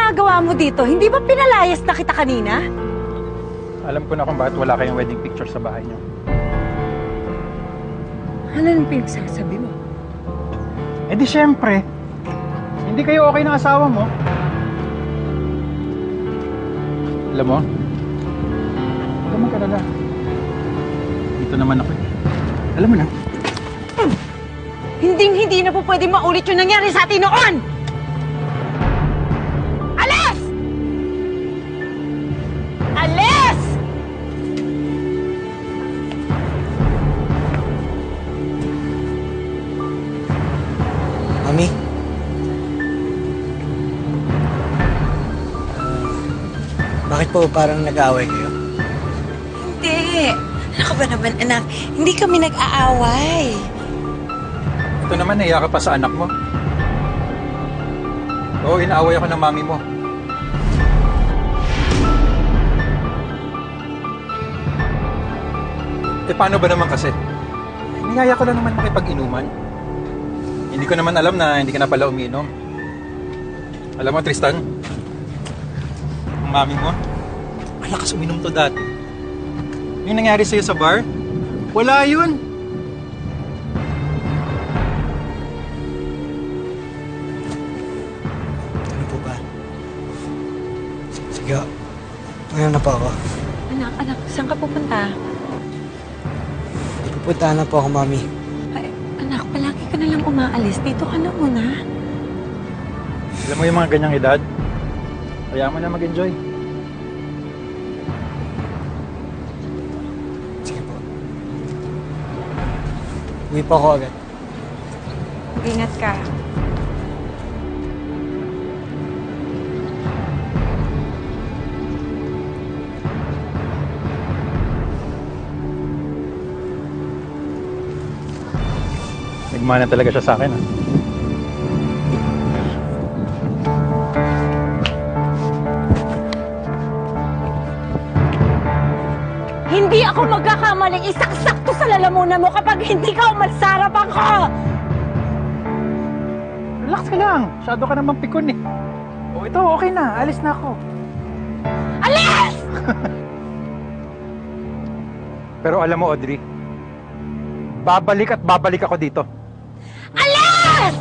ginagawa mo dito? Hindi ba pinalayas na kita kanina? Alam ko na kung bakit wala kayong wedding picture sa bahay niyo. Ano nang pinagsasabi mo? Eh di syempre, hindi kayo okay ng asawa mo. Alam mo, huwag ka magkalala. Dito naman ako eh. Alam mo na. Hindi na po pwede maulit yung nangyari sa atin noon! Alis! Alis! Mami? Bakit po parang nag-aaway kayo? Hindi. Ano ka ba naman, anak? Hindi kami nag-aaway. Ito naman, nahiya ka pa sa anak mo. Oo, inaaway ako ng mami mo. Eh, paano ba naman kasi? Niyaya ko lang naman makipag-inuman. Hindi ko naman alam na hindi ka na pala umiinom. Alam mo, Tristan, ang mami mo, malakas uminom to dati. Yung nangyari sa'yo sa bar, wala yun. Ano po ba? Sige, ngayon na po ako. Anak, saan ka pupunta? Pupuntahan na po ako, Mami. Ay, anak, palagi ka na lang umaalis. Dito ka na muna. Alam mo yung mga ganyang edad, kaya mo na mag-enjoy. Sige po. Uwi po ako agad. Ingat ka. Nagmana talaga siya sa akin. Ah. Hindi ako magkakamaling isaksak-sakto sa lalamunan mo kapag hindi ka umalis sa harapan ko! Relax ka lang. Masyado ka naman pikon eh. O ito, okay na. Alis na ako. Alis! Pero alam mo, Audrey, babalik at babalik ako dito. Alis!